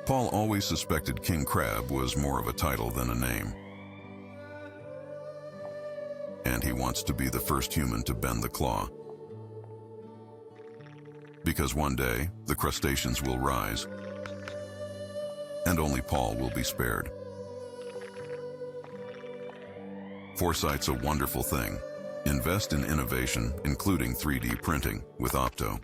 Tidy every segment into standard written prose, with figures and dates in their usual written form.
Paul always suspected King Crab was more of a title than a name. And he wants to be the first human to bend the claw. Because one day, the crustaceans will rise, and only Paul will be spared. Foresight's a wonderful thing. Invest in innovation, including 3D printing, with OPTO.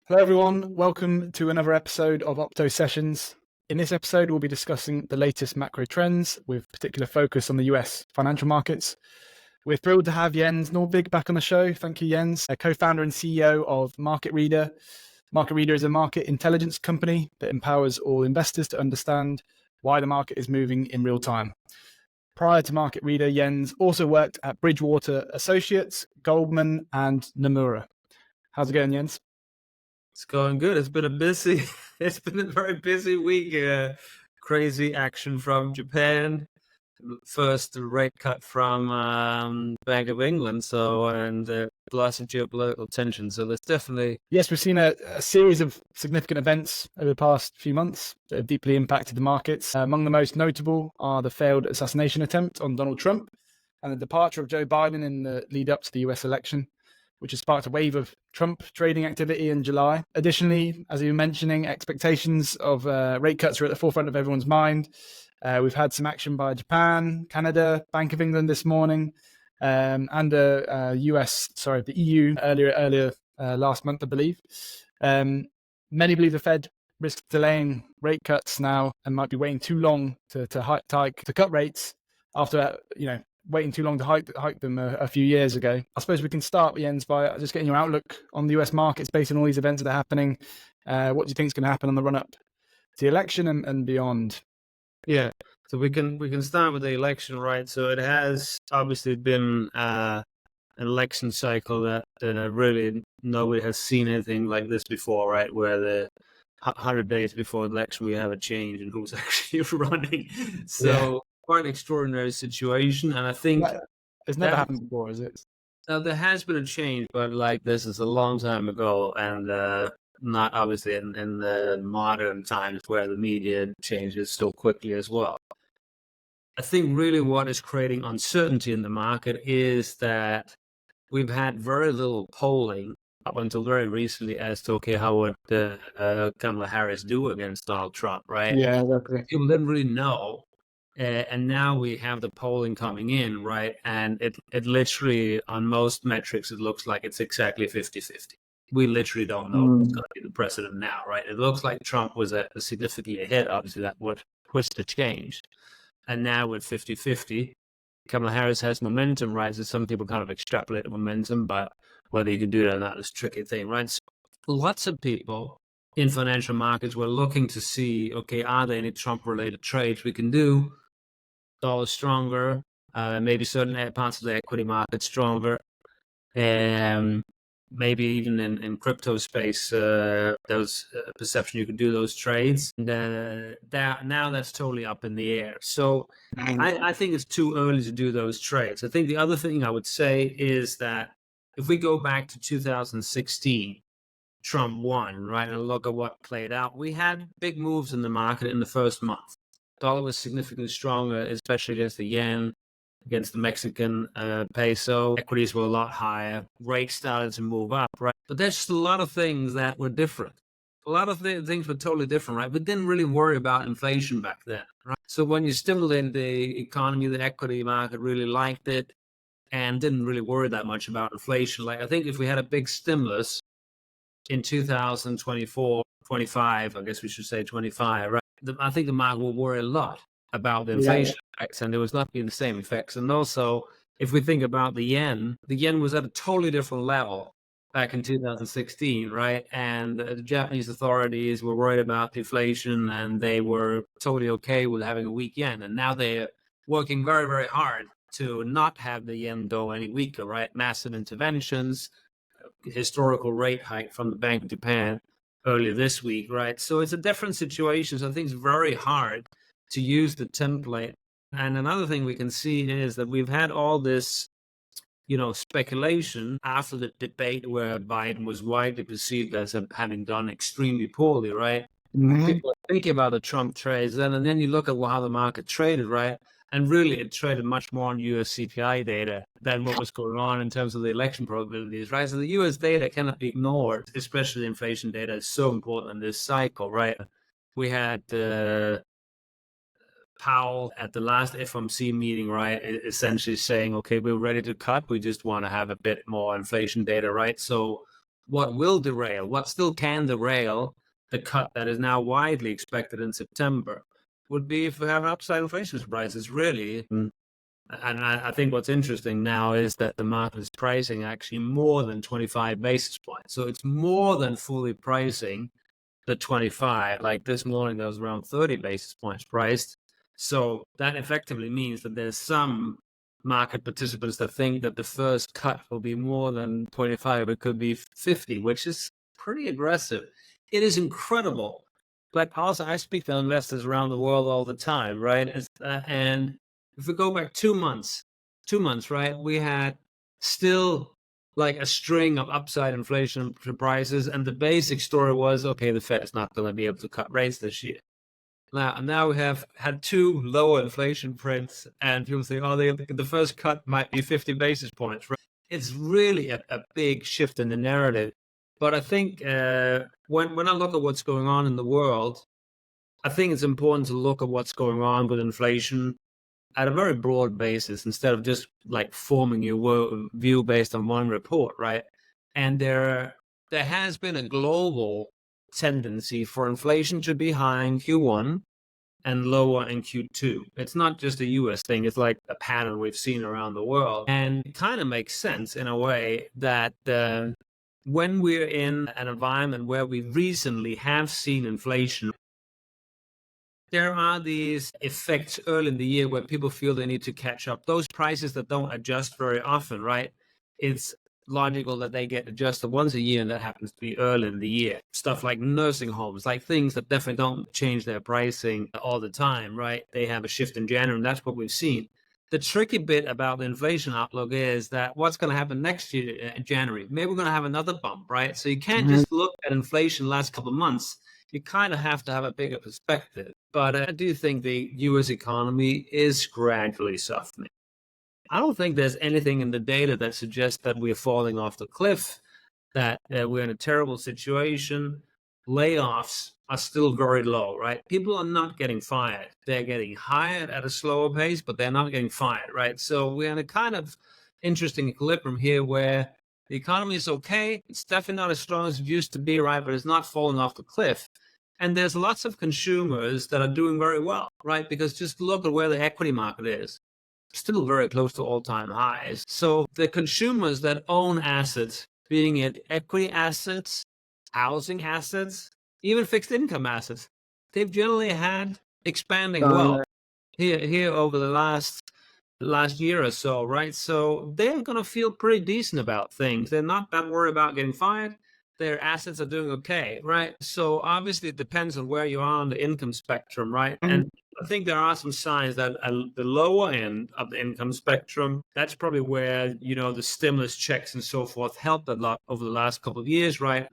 Hello everyone, welcome to another episode of OPTO Sessions. In this episode, we'll be discussing the latest macro trends with particular focus on the US financial markets. We're thrilled to have Jens Nordvig back on the show. Thank you, Jens, a co-founder and CEO of MarketReader. MarketReader is a market intelligence company that empowers all investors to understand why the market is moving in real time. Prior to MarketReader, Jens also worked at Bridgewater Associates, Goldman, and Nomura. How's it going, Jens? It's going good. It's been a very busy week. Crazy action from Japan. First, the rate cut from Bank of England. And lots of geopolitical tension. So there's definitely... Yes, we've seen a series of significant events over the past few months that have deeply impacted the markets. Among the most notable are the failed assassination attempt on Donald Trump and the departure of Joe Biden in the lead up to the US election, which has sparked a wave of Trump trading activity in July. Additionally, as you were mentioning, expectations of rate cuts are at the forefront of everyone's mind. We've had some action by Japan, Canada, Bank of England this morning, and the EU earlier last month, I believe. Many believe the Fed risks delaying rate cuts now and might be waiting too long to cut rates after waiting too long to hike them a few years ago. I suppose we can start, Jens, by just getting your outlook on the US markets based on all these events that are happening. What do you think is going to happen on the run-up to the election and beyond? Yeah, so we can start with the election, right? So it has obviously been an election cycle that really nobody has seen anything like this before, right? Where the 100 days before the election, we have a change in who's actually running. So... Yeah. Quite an extraordinary situation, and I think it's never happened before, is it? There has been a change, but like this is a long time ago, and not obviously in the modern times where the media changes so quickly as well. I think really what is creating uncertainty in the market is that we've had very little polling up until very recently as to how would Kamala Harris do against Donald Trump, right? Yeah, exactly. People didn't really know. And now we have the polling coming in, right? And it literally, on most metrics, it looks like it's exactly 50-50. We literally don't know who's going to be the president now, right? It looks like Trump was significantly ahead. Obviously, that would push the change. And now with 50-50, Kamala Harris has momentum, right? So some people kind of extrapolate the momentum, but whether you can do that or not is a tricky thing, right? So lots of people in financial markets were looking to see, are there any Trump-related trades we can do? Dollar stronger, maybe certain parts of the equity market stronger, and maybe even in crypto space, there was a perception you could do those trades. And now that's totally up in the air. So I think it's too early to do those trades. I think the other thing I would say is that if we go back to 2016, Trump won, right? And look at what played out. We had big moves in the market in the first month. Dollar was significantly stronger, especially against the yen, against the Mexican peso. Equities were a lot higher. Rates started to move up, right? But there's just a lot of things that were different. A lot of things were totally different, right? We didn't really worry about inflation back then, right? So when you stimulated the economy, the equity market really liked it and didn't really worry that much about inflation. Like, I think if we had a big stimulus in 2024, 25, I guess we should say 25, right? I think the market will worry a lot about the inflation effects, and there was not being the same effects. And also, if we think about the yen was at a totally different level back in 2016, right? And the Japanese authorities were worried about deflation, and they were totally okay with having a weak yen. And now they're working very, very hard to not have the yen go any weaker, right? Massive interventions, historical rate hike from the Bank of Japan earlier this week, right? So it's a different situation. So I think it's very hard to use the template. And another thing we can see is that we've had all this speculation after the debate where Biden was widely perceived as having done extremely poorly, right? People are thinking about the Trump trades, and then you look at how the market traded, right? And really, it traded much more on US CPI data than what was going on in terms of the election probabilities, right? So the US data cannot be ignored, especially inflation data is so important in this cycle, right? We had Powell at the last FOMC meeting, right, essentially saying, okay, we're ready to cut. We just want to have a bit more inflation data, right? So what still can derail the cut that is now widely expected in September would be if we have upside inflation surprises, really. And I think what's interesting now is that the market is pricing actually more than 25 basis points. So it's more than fully pricing the 25. Like this morning, there was around 30 basis points priced. So that effectively means that there's some market participants that think that the first cut will be more than 25. It could be 50, which is pretty aggressive. It is incredible. But also, I speak to investors around the world all the time, right? And if we go back 2 months, right, we had still like a string of upside inflation surprises. And the basic story was, okay, the Fed is not going to be able to cut rates this year. Now we have had 2 lower inflation prints, and people say, oh, the first cut might be 50 basis points. Right? It's really a big shift in the narrative. But I think when I look at what's going on in the world, I think it's important to look at what's going on with inflation at a very broad basis instead of just like forming your view based on one report, right? And there has been a global tendency for inflation to be high in Q1 and lower in Q2. It's not just a US thing, it's like a pattern we've seen around the world. And it kind of makes sense in a way that when we're in an environment where we recently have seen inflation, there are these effects early in the year where people feel they need to catch up. Those prices that don't adjust very often, right? It's logical that they get adjusted once a year, and that happens to be early in the year. Stuff like nursing homes, like things that definitely don't change their pricing all the time, right? They have a shift in January, and that's what we've seen. The tricky bit about the inflation outlook is that what's going to happen next year in January? Maybe we're going to have another bump, right? So you can't just look at inflation last couple of months. You kind of have to have a bigger perspective. But I do think the US economy is gradually softening. I don't think there's anything in the data that suggests that we're falling off the cliff, that we're in a terrible situation. Layoffs are still very low, right? People are not getting fired. They're getting hired at a slower pace, but they're not getting fired, right? So we're in a kind of interesting equilibrium here where the economy is okay. It's definitely not as strong as it used to be, right? But it's not falling off the cliff. And there's lots of consumers that are doing very well, right? Because just look at where the equity market is. Still very close to all-time highs. So the consumers that own assets, being it equity assets, housing assets, even fixed income assets, they've generally had expanding wealth here over the last year or so, right? So they're going to feel pretty decent about things. They're not that worried about getting fired. Their assets are doing okay, right? So obviously it depends on where you are on the income spectrum, right? And I think there are some signs that the lower end of the income spectrum, that's probably where, the stimulus checks and so forth helped a lot over the last couple of years, right?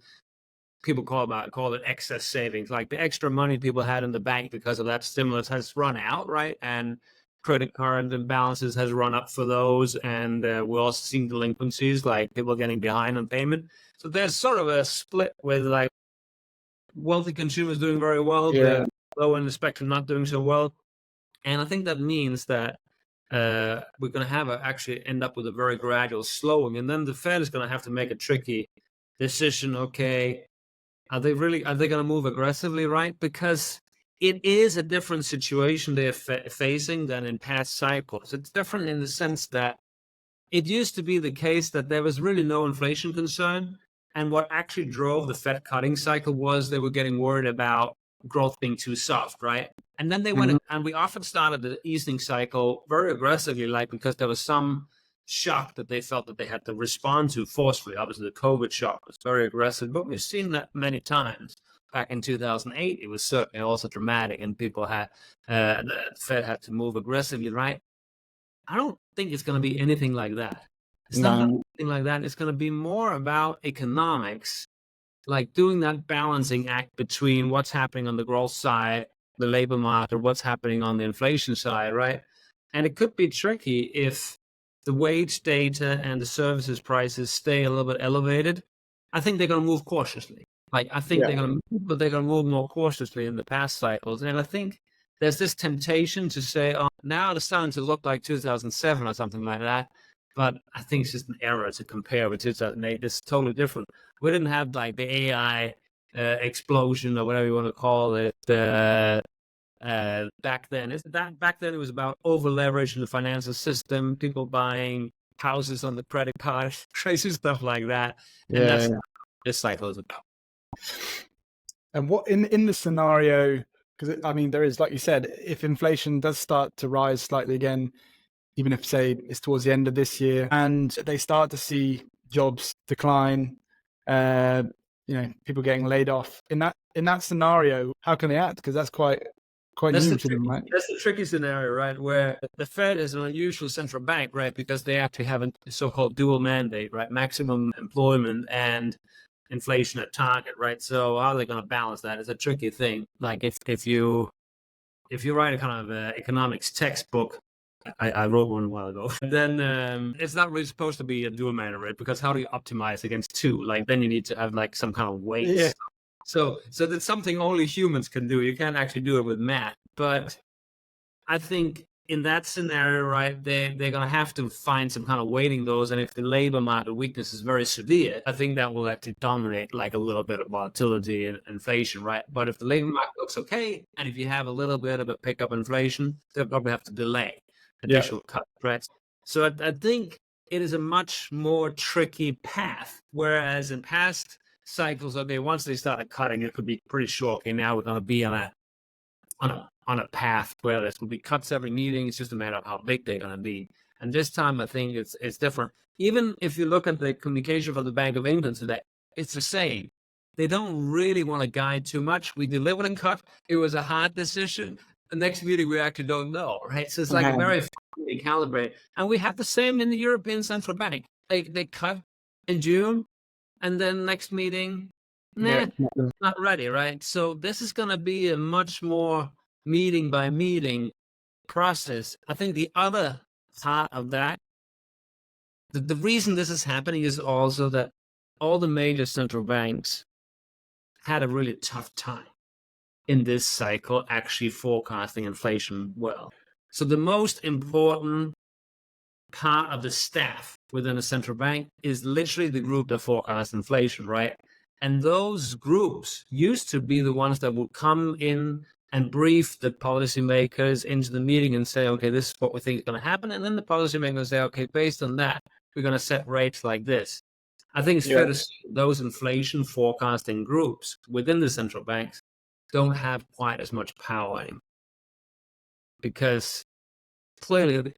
People call it excess savings, like the extra money people had in the bank because of that stimulus has run out, right? And credit card imbalances has run up for those. And we're also seeing delinquencies, like people getting behind on payment. So there's sort of a split with like wealthy consumers doing very well, the low in the spectrum not doing so well. And I think that means that we're going to actually end up with a very gradual slowing. And then the Fed is going to have to make a tricky decision. Okay, are they going to move aggressively, right? Because it is a different situation they're facing than in past cycles. It's different in the sense that it used to be the case that there was really no inflation concern. And what actually drove the Fed cutting cycle was they were getting worried about growth being too soft, right? And then they went, and we often started the easing cycle very aggressively, like because there was some shock that they felt that they had to respond to forcefully. Obviously, the COVID shock was very aggressive, but we've seen that many times. Back in 2008, it was certainly also dramatic, and people the Fed had to move aggressively, right? I don't think it's going to be anything like that. It's not going to be anything like that. It's going to be more about economics, like doing that balancing act between what's happening on the growth side, the labor market, what's happening on the inflation side, right? And it could be tricky if the wage data and the services prices stay a little bit elevated. I think they're going to move cautiously. Like, I think they're going to move, but they're going to move more cautiously in the past cycles. And I think there's this temptation to say, oh, now it's starting to look like 2007 or something like that. But I think it's just an error to compare with 2008. It's totally different. We didn't have like the AI explosion or whatever you want to call it back then. Back then it was about over leverage in the financial system, people buying houses on the credit card, crazy stuff like that. And that's what this cycle is about. And what in the scenario, because I mean, there is, like you said, if inflation does start to rise slightly again, even if, say, it's towards the end of this year, and they start to see jobs decline, people getting laid off, in that scenario, how can they act? Because that's quite new to them, right? That's the tricky scenario, right? Where the Fed is an unusual central bank, right? Because they actually have a so-called dual mandate, right? Maximum employment and inflation at target, right? So how are they going to balance that? It's a tricky thing. Like if you write a kind of economics textbook, I wrote one a while ago, then it's not really supposed to be a dual mandate, right? Because how do you optimize against two? Like then you need to have like some kind of weights. Yeah. So that's something only humans can do. You can't actually do it with math. But I think in that scenario, right, they're going to have to find some kind of weighting those. And if the labor market weakness is very severe, I think that will actually dominate like a little bit of volatility and inflation, right? But if the labor market looks okay, and if you have a little bit of a pickup inflation, they'll probably have to delay additional cuts, right? So I think it is a much more tricky path. Whereas in past cycles, okay, once they started cutting, it could be pretty short. Okay, now we're going to be on a path where there's going to be cuts every meeting. It's just a matter of how big they're going to be. And this time, I think it's different. Even if you look at the communication from the Bank of England today, it's the same. They don't really want to guide too much. We delivered and cut. It was a hard decision. The next meeting, we actually don't know, right? So it's like a very finely calibrated. And we have the same in the European Central Bank. They cut in June, and then next meeting, not ready, right? So this is going to be a much more meeting by meeting process. I think the other part of that, the reason this is happening is also that all the major central banks had a really tough time in this cycle actually forecasting inflation well. So the most important part of the staff within a central bank is literally the group that forecasts inflation, right? And those groups used to be the ones that would come in and brief the policymakers into the meeting and say, okay, this is what we think is going to happen. And then the policymakers say, okay, based on that, we're going to set rates like this. I think it's fair to say those inflation forecasting groups within the central banks don't have quite as much power anymore. Because clearly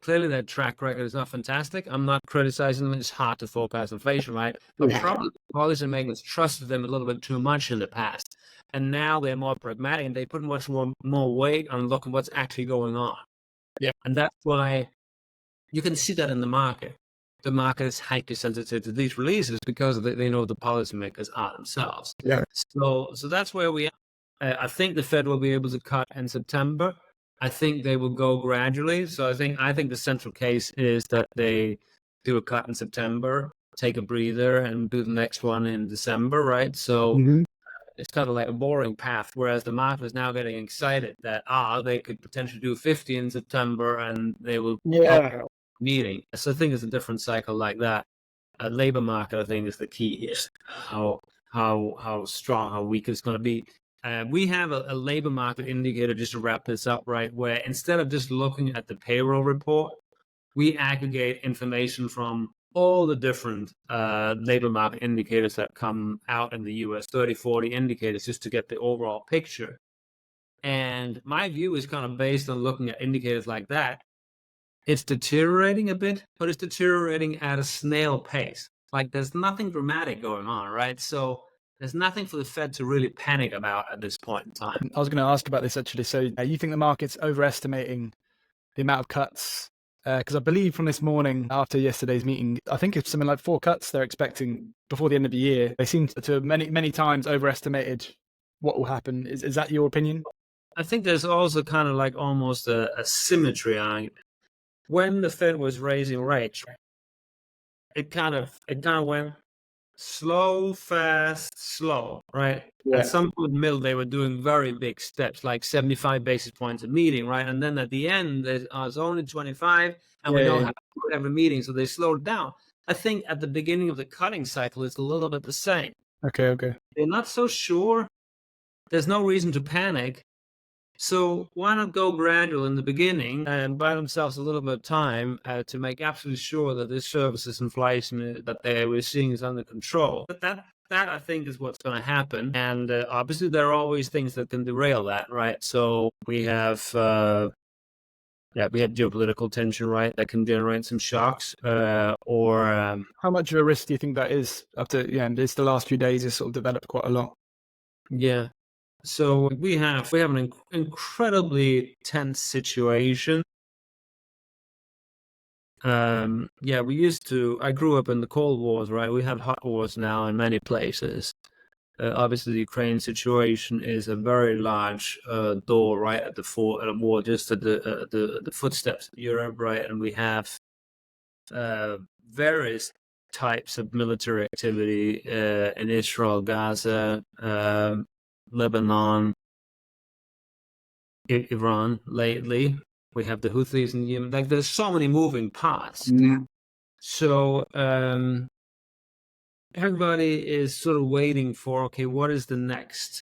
their track record is not fantastic. I'm not criticizing them. It's hard to forecast inflation, right? But probably policymakers trusted them a little bit too much in the past. And now they're more pragmatic and they put much more weight on looking what's actually going on. Yeah. And that's why you can see that in the market. The market is highly sensitive to these releases because they know the policymakers are themselves. Yeah. So that's where we are. I think the Fed will be able to cut in September. I think they will go gradually. So I think the central case is that they do a cut in September, take a breather, and do the next one in December, right? So it's kind of like a boring path, whereas the market is now getting excited that they could potentially do 50 in September and they will meeting. So I think it's a different cycle like that. Labor market, I think, is the key here. How strong, how weak it's going to be. We have a labor market indicator, just to wrap this up, right, where instead of just looking at the payroll report, we aggregate information from all the different labor market indicators that come out in the US, 30, 40 indicators, just to get the overall picture. And my view is kind of based on looking at indicators like that. It's deteriorating a bit, but it's deteriorating at a snail pace. Like there's nothing dramatic going on, right? So there's nothing for the Fed to really panic about at this point in time. I was going to ask about this actually. So you think the market's overestimating the amount of cuts because I believe from this morning after yesterday's meeting, I think it's something like 4 cuts they're expecting before the end of the year. They seem to have many times overestimated what will happen. Is that your opinion? I think there's also kind of like almost a symmetry argument. When the Fed was raising rates, it kind of went slow, fast, slow, right? Yeah. At some point in the middle, they were doing very big steps, like 75 basis points a meeting, right? And then at the end, it's only 25, and we don't have to do every meeting, so they slowed down. I think at the beginning of the cutting cycle, it's a little bit the same. Okay. They're not so sure. There's no reason to panic. So why not go gradual in the beginning and buy themselves a little bit of time to make absolutely sure that this services inflation that we're seeing is under control? But that I think is what's going to happen. And obviously there are always things that can derail that, right? So we have geopolitical tension, right? That can generate some shocks or How much of a risk do you think that is after, this the last few days has sort of developed quite a lot? yeah. So we have an incredibly tense situation. I grew up in the Cold Wars, right? We have hot wars now in many places. Obviously, the Ukraine situation is a very large door, right, at the war, just at the footsteps of Europe, right? And we have various types of military activity in Israel, Gaza, Lebanon, Iran lately. We have the Houthis in Yemen. Like, there's so many moving parts. Mm. So everybody is sort of waiting for, okay, what is the next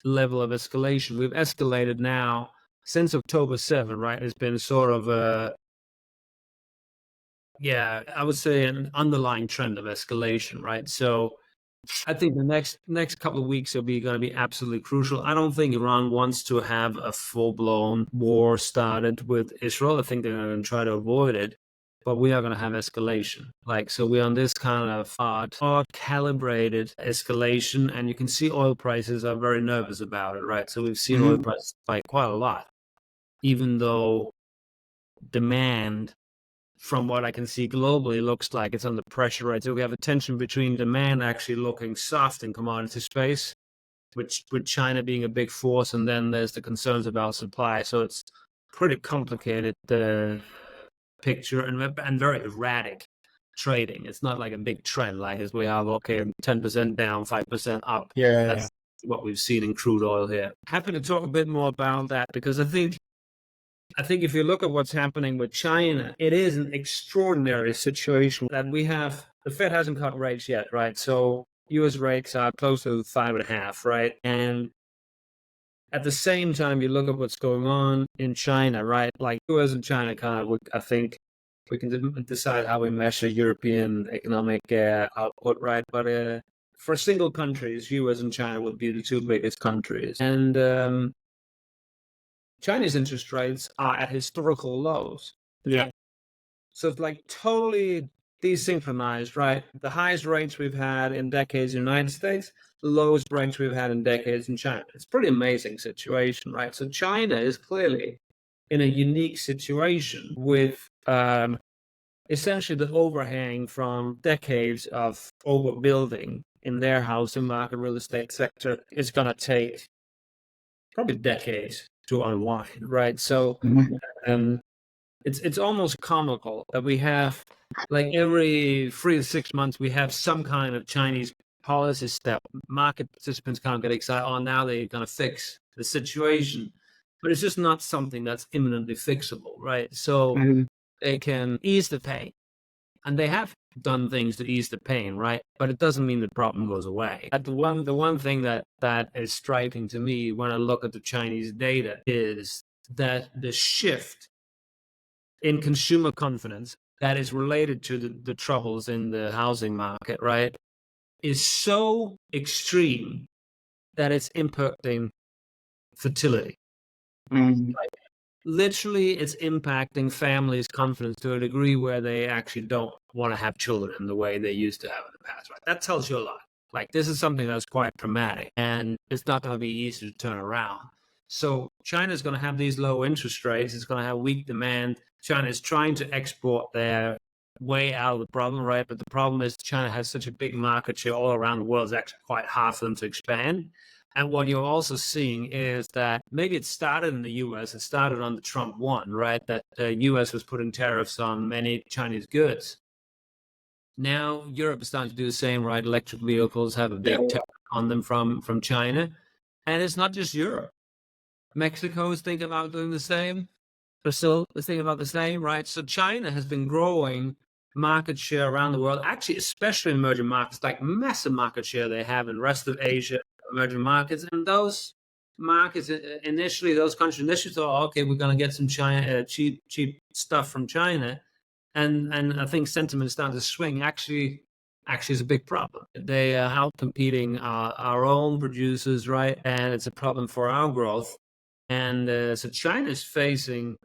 level of escalation? We've escalated now since October 7, right? It's been sort of I would say an underlying trend of escalation, right? So I think the next couple of weeks are going to be absolutely crucial. I don't think Iran wants to have a full-blown war started with Israel. I think they're going to try to avoid it, but we are going to have escalation. So we're on this kind of hard calibrated escalation, and you can see oil prices are very nervous about it, right? So we've seen oil prices spike quite a lot, even though demand, from what I can see globally, looks like it's under pressure, right? So we have a tension between demand actually looking soft in commodity space, which with China being a big force, and then there's the concerns about supply. So it's pretty complicated, the picture, and very erratic trading. It's not like a big trend, like as we have, 10% down, 5% up. That's what we've seen in crude oil here. Happy to talk a bit more about that, because I think if you look at what's happening with China, it is an extraordinary situation that we have. The Fed hasn't cut rates yet, right? So U.S. rates are close to 5.5, right? And at the same time, you look at what's going on in China, right? Like U.S. and China I think we can decide how we measure European economic output, right? But for single countries, U.S. and China would be the two biggest countries. And Chinese interest rates are at historical lows. Yeah. So it's like totally desynchronized, right? The highest rates we've had in decades in the United States, the lowest rates we've had in decades in China. It's a pretty amazing situation, right? So China is clearly in a unique situation with essentially the overhang from decades of overbuilding in their housing market, real estate sector is going to take probably decades to unwind, right? So it's almost comical that we have, like, every 3 to 6 months we have some kind of Chinese policy step. Market participants kind of get excited, now they're going to fix the situation, but it's just not something that's imminently fixable, right? So they can ease the pain, and they have done things to ease the pain, right? But it doesn't mean the problem goes away. The one thing that is striking to me when I look at the Chinese data is that the shift in consumer confidence that is related to the troubles in the housing market, right, is so extreme that it's impacting fertility. Like, literally, it's impacting families' confidence to a degree where they actually don't want to have children in the way they used to have in the past, right? That tells you a lot. Like, this is something that's quite dramatic, and it's not going to be easy to turn around. So China is going to have these low interest rates. It's going to have weak demand. China is trying to export their way out of the problem, right? But the problem is China has such a big market share all around the world. It's actually quite hard for them to expand. And what you're also seeing is that maybe it started in the US. It started on the Trump one, right? That the US was putting tariffs on many Chinese goods. Now Europe is starting to do the same, right? Electric vehicles have a big tariff on them from China. And it's not just Europe. Mexico is thinking about doing the same. Brazil is thinking about the same, right? So China has been growing market share around the world, actually, especially in emerging markets, like massive market share they have in the rest of Asia, emerging markets. And those markets initially, those countries initially thought, okay, we're going to get some China cheap stuff from China. And I think sentiment is starting to swing. Actually is a big problem. They are out competing our own producers, right? And it's a problem for our growth. And so China is facing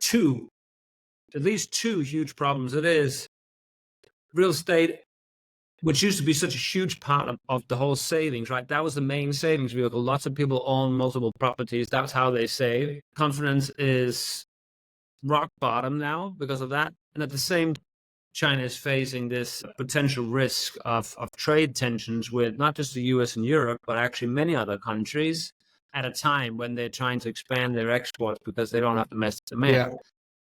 at least two huge problems. It is real estate, which used to be such a huge part of the whole savings, right? That was the main savings vehicle. Lots of people own multiple properties. That's how they save. Confidence is rock bottom now because of that. And at the same time, China is facing this potential risk of trade tensions with not just the US and Europe, but actually many other countries at a time when they're trying to expand their exports because they don't have domestic demand. Yeah.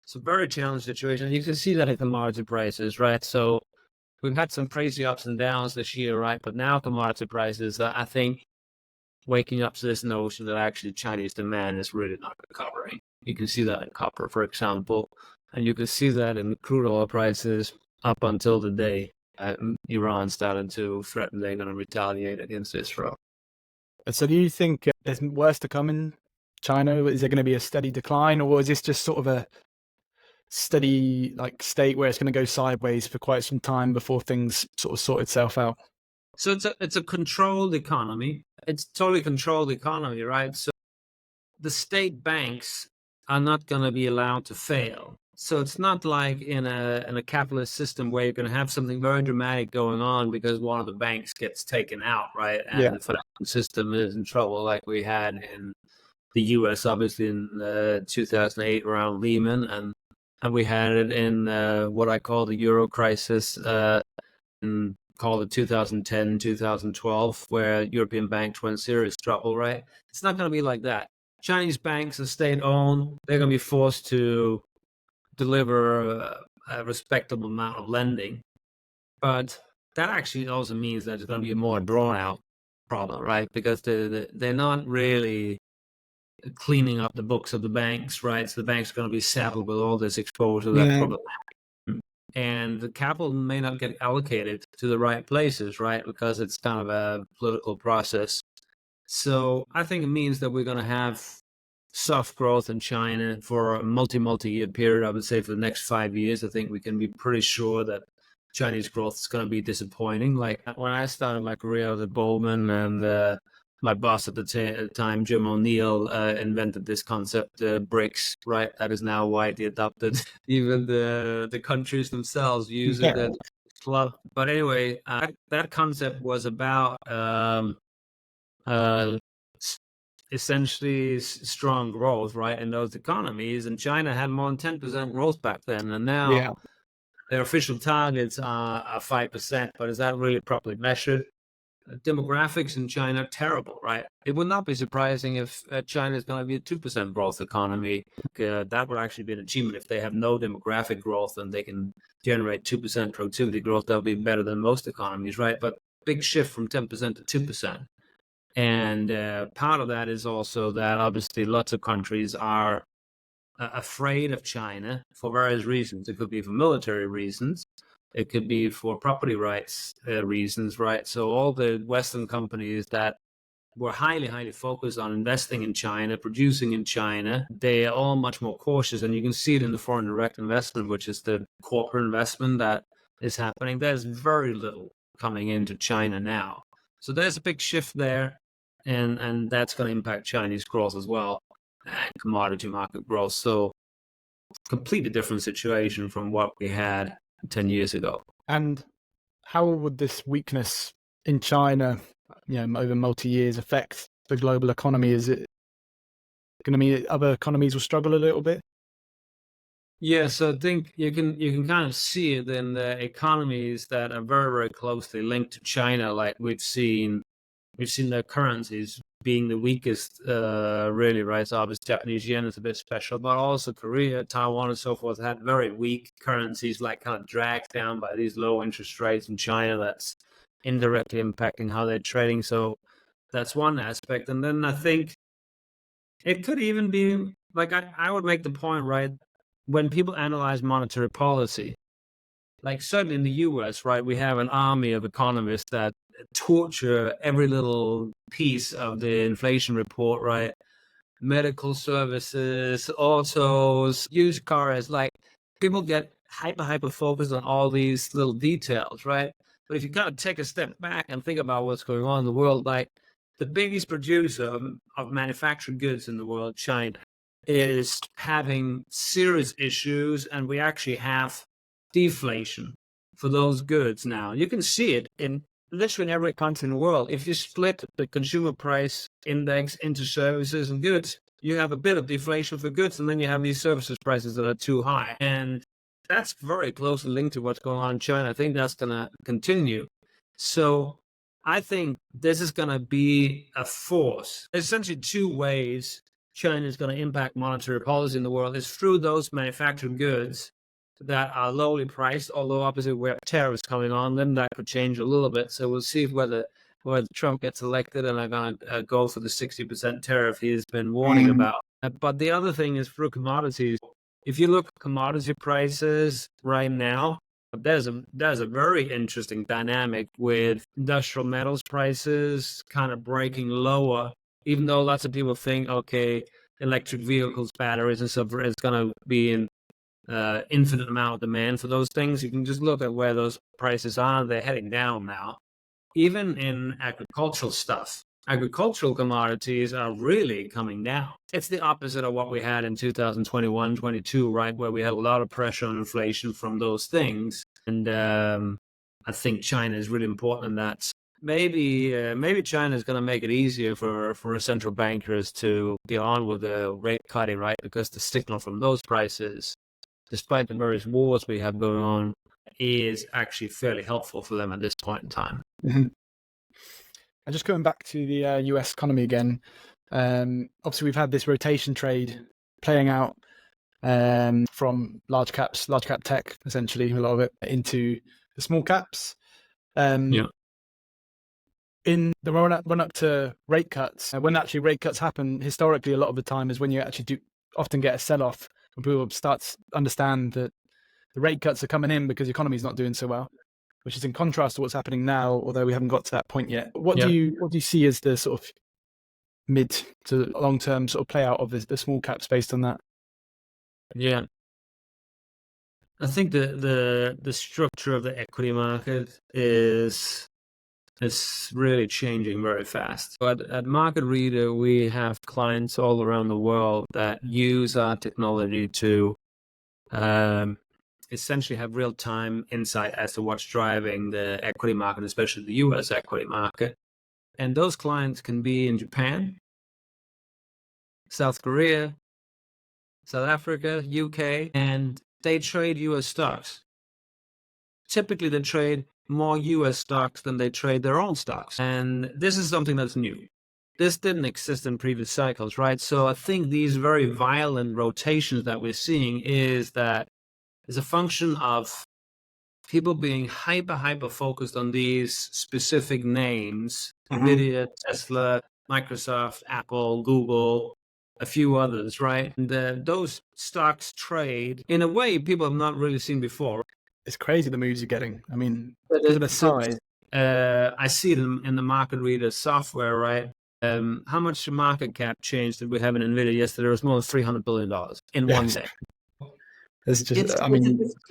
It's a very challenging situation. You can see that in commodity prices, right? So we've had some crazy ups and downs this year, right? But now commodity prices, I think, waking up to this notion that actually Chinese demand is really not recovering. You can see that in copper, for example, and you can see that in crude oil prices up until the day Iran started to threaten they're going to retaliate against Israel. So do you think there's worse to come in China? Is there going to be a steady decline, or is this just sort of a steady state where it's going to go sideways for quite some time before things sort of sort itself out? So it's a controlled economy. It's a totally controlled economy, right? So the state banks are not going to be allowed to fail. So it's not like in a capitalist system where you're going to have something very dramatic going on because one of the banks gets taken out, right? And the financial system is in trouble, like we had in the U.S. obviously in 2008 around Lehman, and we had it in what I call the Euro crisis, called it 2010, 2012, where European banks were in serious trouble, right? It's not going to be like that. Chinese banks are state-owned. They're going to be forced to deliver a respectable amount of lending. But that actually also means that it's going to be a more drawn-out problem, right? Because they're not really cleaning up the books of the banks, right? So the banks are going to be saddled with all this exposure. That's probably, and the capital may not get allocated to the right places, right? Because it's kind of a political process. So I think it means that we're going to have soft growth in China for a multi-year period. I would say for the next 5 years, I think we can be pretty sure that Chinese growth is going to be disappointing. Like when I started my career at Goldman, and my boss at the time, Jim O'Neill, invented this concept, BRICS, right? That is now widely adopted. Even the countries themselves use it. But anyway, that concept was about essentially strong growth, right, in those economies. And China had more than 10% growth back then, and now their official targets are 5%. But is that really properly measured? Demographics in China are terrible, right? It would not be surprising if China is going to be a 2% growth economy. That would actually be an achievement. If they have no demographic growth and they can generate 2% productivity growth, that would be better than most economies, right? But big shift from 10% to 2%. And part of that is also that obviously lots of countries are afraid of China for various reasons. It could be for military reasons. It could be for property rights reasons, right? So all the Western companies that were highly, highly focused on investing in China, producing in China, they are all much more cautious. And you can see it in the foreign direct investment, which is the corporate investment that is happening. There's very little coming into China now. So there's a big shift there. And that's going to impact Chinese growth as well, and commodity market growth. So completely different situation from what we had 10 years ago. And how would this weakness in China, over multi-years affect the global economy? Is it going to mean other economies will struggle a little bit? Yeah, so I think you can kind of see it in the economies that are very, very closely linked to China. Like we've seen their currencies being the weakest, really, right? So obviously Japanese yen is a bit special, but also Korea, Taiwan, and so forth had very weak currencies, like kind of dragged down by these low interest rates in China. That's indirectly impacting how they're trading. So that's one aspect. And then I think it could even be like I would make the point, right? When people analyze monetary policy, like certainly in the US, right, we have an army of economists that torture every little piece of the inflation report, right? Medical services, autos, used cars, like people get hyper focused on all these little details, right? But if you kind of take a step back and think about what's going on in the world, like the biggest producer of manufactured goods in the world, China, is having serious issues, and we actually have deflation for those goods now. You can see it in literally in every country in the world. If you split the consumer price index into services and goods, you have a bit of deflation for goods, and then you have these services prices that are too high. And that's very closely linked to what's going on in China. I think that's going to continue. So I think this is going to be a force. There's essentially two ways China is going to impact monetary policy in the world. Is through those manufactured goods that are lowly priced, although obviously with tariffs coming on, then that could change a little bit. So we'll see whether Trump gets elected and are going to go for the 60% tariff he's been warning about. But the other thing is through commodities. If you look at commodity prices right now, there's a very interesting dynamic with industrial metals prices kind of breaking lower, even though lots of people think, okay, electric vehicles, batteries and stuff, it's going to be in infinite amount of demand for those things. You can just look at where those prices are. They're heading down now. Even in agricultural stuff, agricultural commodities are really coming down. It's the opposite of what we had in 2021, 22, right, where we had a lot of pressure on inflation from those things. And I think China is really important in that. Maybe China is going to make it easier for central bankers to get on with the rate cutting, right? Because the signal from those prices, despite the various wars we have going on, is actually fairly helpful for them at this point in time. Mm-hmm. And just going back to the US economy again, obviously we've had this rotation trade playing out from large cap tech, essentially, a lot of it, into the small caps. In the run up to rate cuts, when actually rate cuts happen, historically, a lot of the time is when you actually do often get a sell-off, when people start to understand that the rate cuts are coming in because the economy is not doing so well, which is in contrast to what's happening now, although we haven't got to that point yet. What do you see as the sort of mid to long-term sort of play out of the small caps based on that? Yeah. I think the structure of the equity market is really changing very fast. But at MarketReader, we have clients all around the world that use our technology to essentially have real-time insight as to what's driving the equity market, especially the US equity market. And those clients can be in Japan, South Korea, South Africa, UK, and they trade US stocks. Typically, they trade more US stocks than they trade their own stocks. And this is something that's new. This didn't exist in previous cycles, right? So I think these very violent rotations that we're seeing is a function of people being hyper focused on these specific names, NVIDIA, Tesla, Microsoft, Apple, Google, a few others, right? And those stocks trade in a way people have not really seen before. It's crazy the moves you're getting. I mean, because of the size. I see it in the MarketReader software, right? How much market cap change did we have in NVIDIA yesterday? It was more than $300 billion in one day. It's just, it's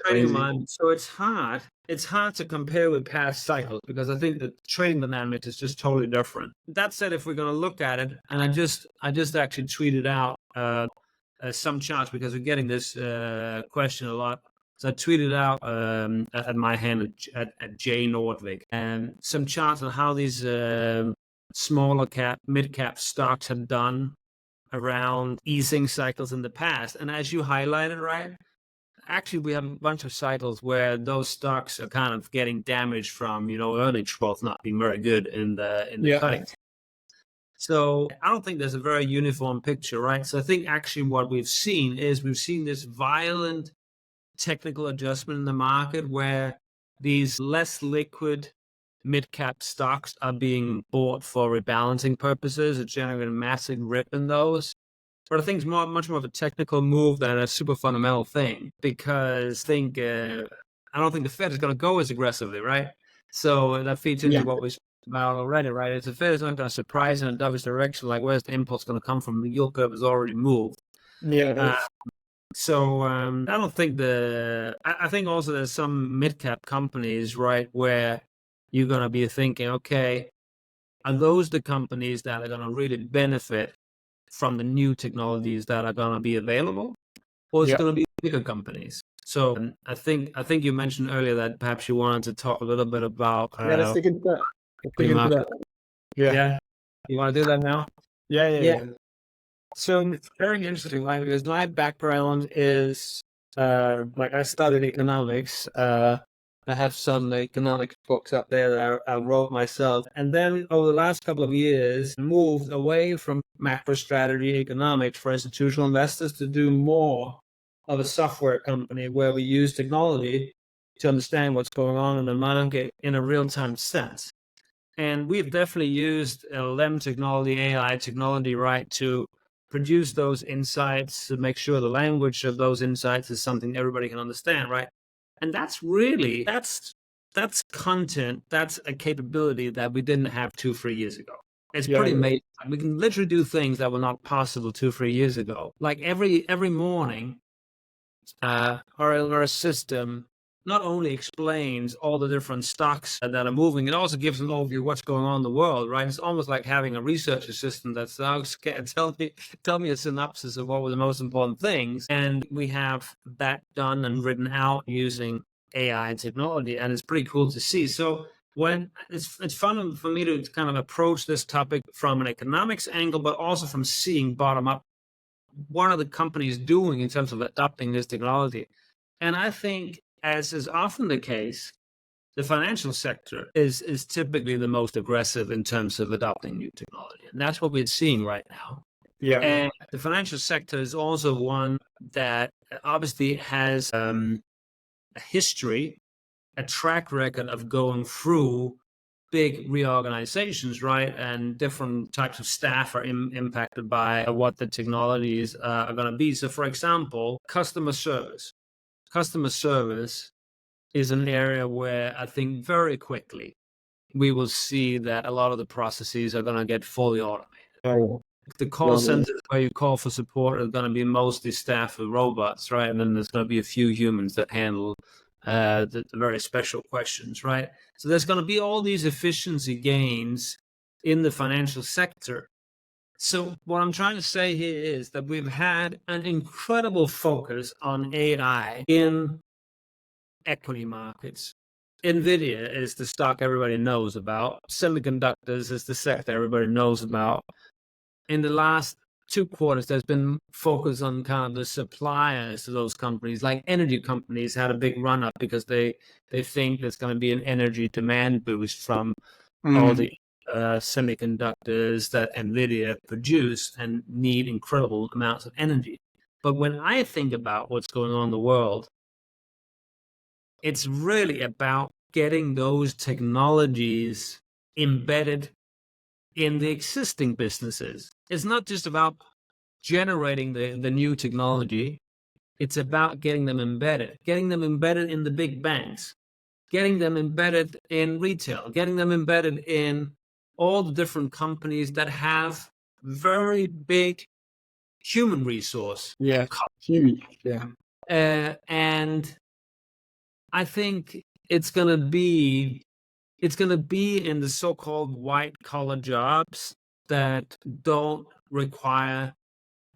crazy. So it's hard. It's hard to compare with past cycles because I think the trading dynamic is just totally different. That said, if we're going to look at it, and I just actually tweeted out some charts because we're getting this question a lot. So I tweeted out at my hand at J Nordvig and some charts on how these smaller cap, mid cap stocks have done around easing cycles in the past. And as you highlighted, right, actually we have a bunch of cycles where those stocks are kind of getting damaged from, earnings growth not being very good in the cutting. So I don't think there's a very uniform picture, right? So I think actually what we've seen this violent technical adjustment in the market where these less liquid mid-cap stocks are being bought for rebalancing purposes. It's generating a massive rip in those. But I think it's much more of a technical move than a super fundamental thing, because I don't think the Fed is going to go as aggressively, right? So that feeds into what we spoke about already, right? If the Fed is not going to surprise in a dovish direction, like where's the impulse going to come from? The yield curve has already moved. So I don't think I think also there's some mid-cap companies, right, where you're going to be thinking, okay, are those the companies that are going to really benefit from the new technologies that are going to be available, or is it going to be bigger companies? So I think you mentioned earlier that perhaps you wanted to talk a little bit about let's dig into that. Yeah, you want to do that now? Yeah. So it's very interesting, right? Because my background is like I studied economics. I have some economics books up there that I wrote myself. And then over the last couple of years, moved away from macro strategy economics for institutional investors to do more of a software company where we use technology to understand what's going on in the market in a real-time sense. And we've definitely used LLM technology, AI technology, right, to produce those insights, to make sure the language of those insights is something everybody can understand, right? And that's really, that's content, that's a capability that we didn't have 2-3 years ago. It's pretty amazing. We can literally do things that were not possible 2-3 years ago. Like every morning, our system not only explains all the different stocks that are moving, it also gives an overview of what's going on in the world, right? It's almost like having a research assistant that's tell me a synopsis of what were the most important things. And we have that done and written out using AI technology, and it's pretty cool to see. So when it's fun for me to kind of approach this topic from an economics angle, but also from seeing bottom up, what are the companies doing in terms of adopting this technology? And I think, as is often the case, the financial sector is typically the most aggressive in terms of adopting new technology. And that's what we're seeing right now. And the financial sector is also one that obviously has a history, a track record of going through big reorganizations, right? And different types of staff are impacted by what the technologies are going to be. So, for example, customer service. Customer service is an area where I think very quickly we will see that a lot of the processes are going to get fully automated. The call centers where you call for support are going to be mostly staffed with robots, right? And then there's going to be a few humans that handle the very special questions, right? So there's going to be all these efficiency gains in the financial sector. So what I'm trying to say here is that we've had an incredible focus on AI in equity markets. NVIDIA is the stock everybody knows about. Semiconductors is the sector everybody knows about. In the last 2 quarters, there's been focus on kind of the suppliers to those companies. Like energy companies had a big run up because they think there's going to be an energy demand boost from all the semiconductors that NVIDIA produce and need incredible amounts of energy. But when I think about what's going on in the world, it's really about getting those technologies embedded in the existing businesses. It's not just about generating the new technology. It's about getting them embedded in the big banks, getting them embedded in retail, getting them embedded in all the different companies that have very big human resource. Huge. And I think it's going to be in the so-called white-collar jobs that don't require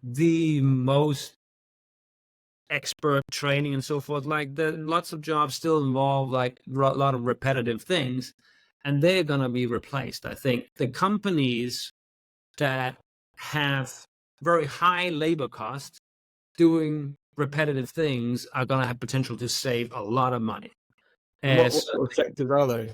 the most expert training and so forth. Like lots of jobs still involve like a lot of repetitive things, and they're going to be replaced. I think the companies that have very high labor costs doing repetitive things are going to have potential to save a lot of money. And what sort of sectors are they?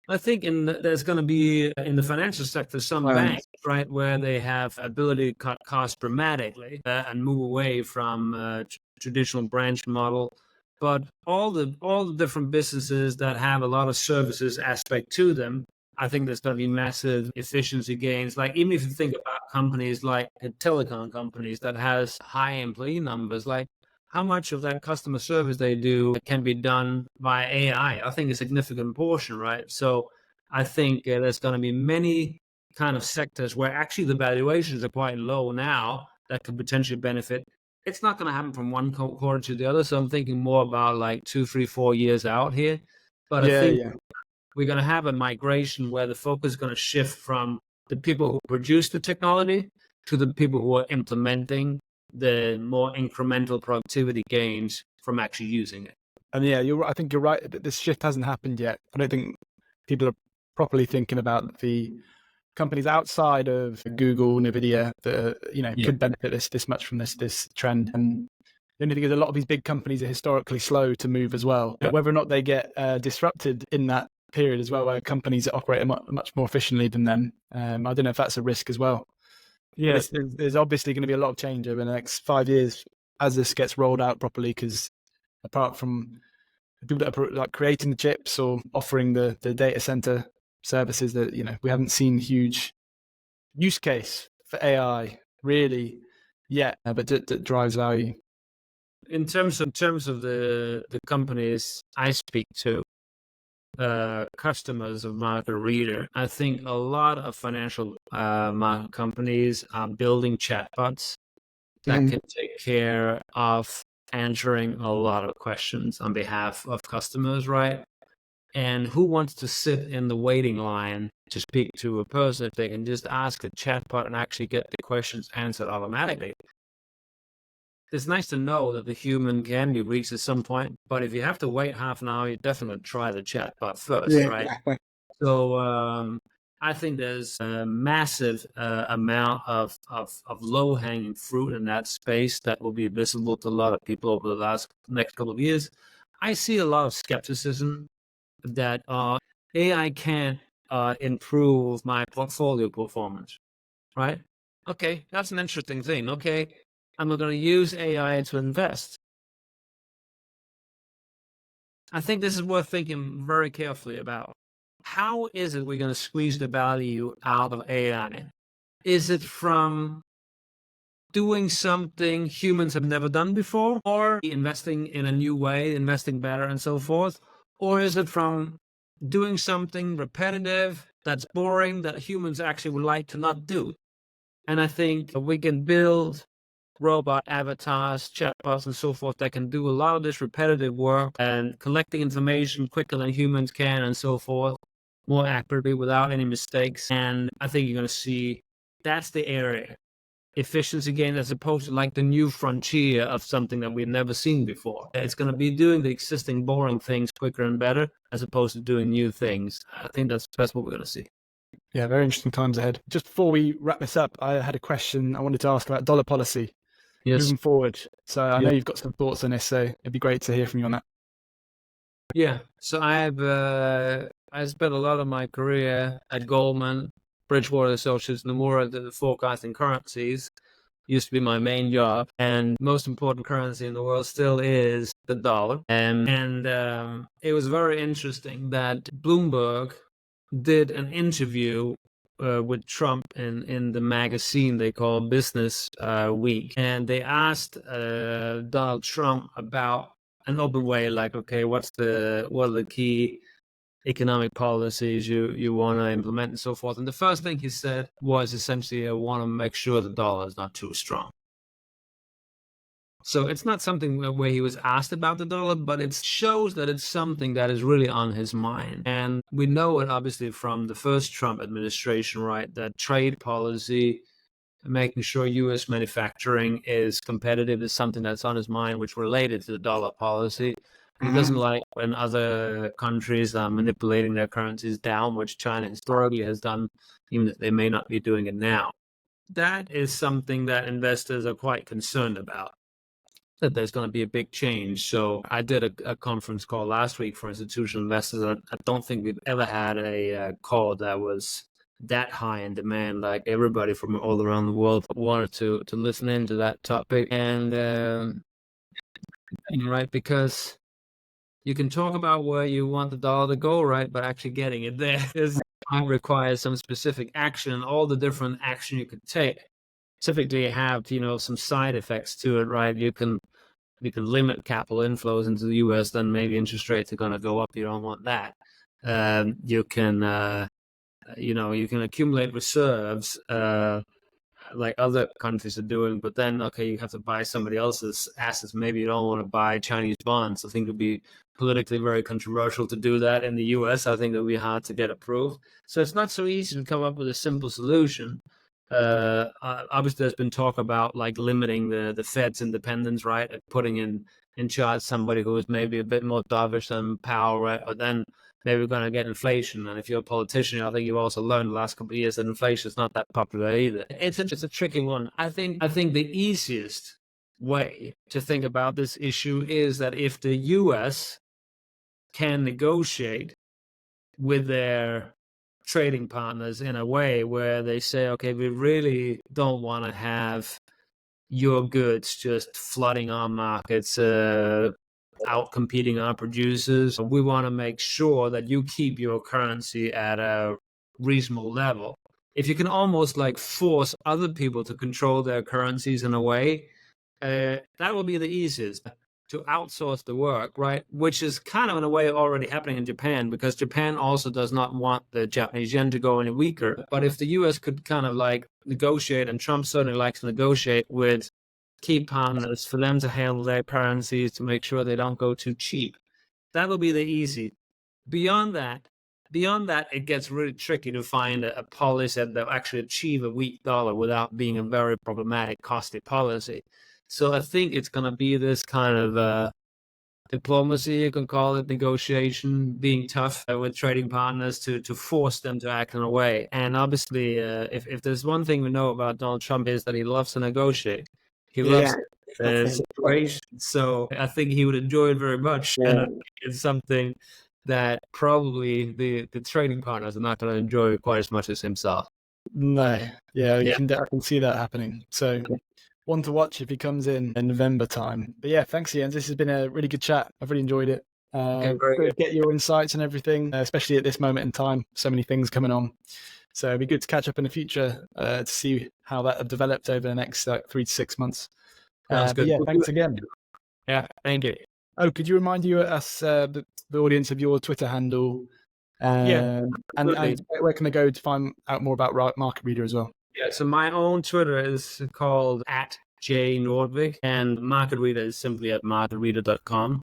I think there's going to be in the financial sector some banks, right, where they have ability to cut costs dramatically and move away from traditional branch model. But all the different businesses that have a lot of services aspect to them, I think there's going to be massive efficiency gains. Like even if you think about companies like telecom companies that has high employee numbers, like how much of that customer service they do can be done by AI? I think a significant portion, right? So I think there's going to be many kind of sectors where actually the valuations are quite low now that could potentially benefit. It's not going to happen from one quarter to the other. So I'm thinking more about like 2, 3, 4 years out here. But I think we're going to have a migration where the focus is going to shift from the people who produce the technology to the people who are implementing the more incremental productivity gains from actually using it. And yeah, I think you're right. This shift hasn't happened yet. I don't think people are properly thinking about the companies outside of Google, Nvidia that could benefit this much from this trend. And the only thing is, a lot of these big companies are historically slow to move as well. But whether or not they get disrupted in that period as well, where companies that operate much more efficiently than them, I don't know if that's a risk as well. Yes, there's obviously going to be a lot of change over the next 5 years as this gets rolled out properly. Because apart from people that are like creating the chips or offering the data center services, that we haven't seen huge use case for AI really yet, but that drives value. In terms of the companies I speak to, customers of MarketReader, I think a lot of financial market companies are building chatbots that can take care of answering a lot of questions on behalf of customers, right? And who wants to sit in the waiting line to speak to a person if they can just ask a chatbot and actually get the questions answered automatically? It's nice to know that the human can be reached at some point, but if you have to wait half an hour, you definitely try the chatbot first, right? Exactly. So I think there's a massive amount of low-hanging fruit in that space that will be visible to a lot of people over the next couple of years. I see a lot of skepticism that AI can't improve my portfolio performance, right? Okay, that's an interesting thing. Okay, and we're going to use AI to invest. I think this is worth thinking very carefully about. How is it we're going to squeeze the value out of AI? Is it from doing something humans have never done before, or investing in a new way, investing better and so forth? Or is it from doing something repetitive that's boring that humans actually would like to not do? And I think we can build robot avatars, chatbots, and so forth that can do a lot of this repetitive work and collecting information quicker than humans can and so forth, more accurately without any mistakes. And I think you're going to see that's the area. Efficiency gain as opposed to like the new frontier of something that we've never seen before. It's going to be doing the existing boring things quicker and better as opposed to doing new things. I think that's what we're going to see. Yeah, very interesting times ahead. Just before we wrap this up, I had a question I wanted to ask about dollar policy. Yes. Moving forward. So I know you've got some thoughts on this, so it'd be great to hear from you on that. Yeah. So I spent a lot of my career at Goldman, Bridgewater Associates, Nomura, the forecasting currencies. Used to be my main job, and most important currency in the world still is the dollar. And it was very interesting that Bloomberg did an interview with Trump in the magazine they call Business Week, and they asked Donald Trump about an open way, like, okay, what are the key economic policies you want to implement and so forth. And the first thing he said was essentially, I want to make sure the dollar is not too strong. So it's not something where he was asked about the dollar, but it shows that it's something that is really on his mind. And we know it obviously from the first Trump administration, right? That trade policy, making sure U.S. manufacturing is competitive is something that's on his mind, which related to the dollar policy. And he doesn't like when other countries are manipulating their currencies down, which China historically has done, even if they may not be doing it now. that is something that investors are quite concerned about, that there's going to be a big change. So I did a conference call last week for institutional investors. I don't think we've ever had a call that was that high in demand. Like everybody from all around the world wanted to listen into that topic. And right, because you can talk about where you want the dollar to go, right? But actually getting it there requires some specific action, all the different action you could take. Typically have, some side effects to it, right? You can limit capital inflows into the US, then maybe interest rates are going to go up. You don't want that. You can, you can accumulate reserves, like other countries are doing, but then, okay, you have to buy somebody else's assets. Maybe you don't want to buy Chinese bonds. I think it would be politically very controversial to do that in the US. I think it would be hard to get approved. So it's not so easy to come up with a simple solution. Obviously, there's been talk about like limiting the Fed's independence, right? Putting in charge somebody who is maybe a bit more dovish than Powell, right? But then maybe we're going to get inflation. And if you're a politician, I think you've also learned the last couple of years that inflation is not that popular either. It's a tricky one. I think the easiest way to think about this issue is that if the U.S. can negotiate with their trading partners in a way where they say, okay, we really don't want to have your goods just flooding our markets, out competing our producers. We want to make sure that you keep your currency at a reasonable level. If you can almost like force other people to control their currencies in a way, that will be the easiest. To outsource the work, right? Which is kind of in a way already happening in Japan, because Japan also does not want the Japanese yen to go any weaker. But if the US could kind of like negotiate, and Trump certainly likes to negotiate with key partners for them to handle their currencies to make sure they don't go too cheap, that will be the easy. Beyond that, it gets really tricky to find a policy that will actually achieve a weak dollar without being a very problematic, costly policy. So I think it's going to be this kind of diplomacy, you can call it, negotiation, being tough with trading partners to force them to act in a way. And obviously, if there's one thing we know about Donald Trump is that he loves to negotiate. He loves situation. So I think he would enjoy it very much. It's something that probably the trading partners are not going to enjoy quite as much as himself. No, I can see that happening. So one to watch if he comes in November time. But yeah, thanks, Jens. This has been a really good chat. I've really enjoyed it. Okay, very good. Get your insights and everything, especially at this moment in time. So many things coming on. So it'd be good to catch up in the future to see how that have developed over the next 3 to 6 months. Sounds good. Yeah, thanks again. Yeah, thank you. Oh, could you remind us, the audience, of your Twitter handle? And where can they go to find out more about MarketReader as well? Yeah, so my own Twitter is called @JNordvig, and MarketReader is simply at marketreader.com.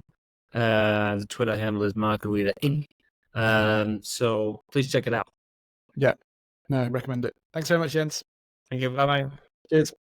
The Twitter handle is MarketReader. So please check it out. Yeah, no, recommend it. Thanks very much, Jens. Thank you. Bye-bye. Cheers.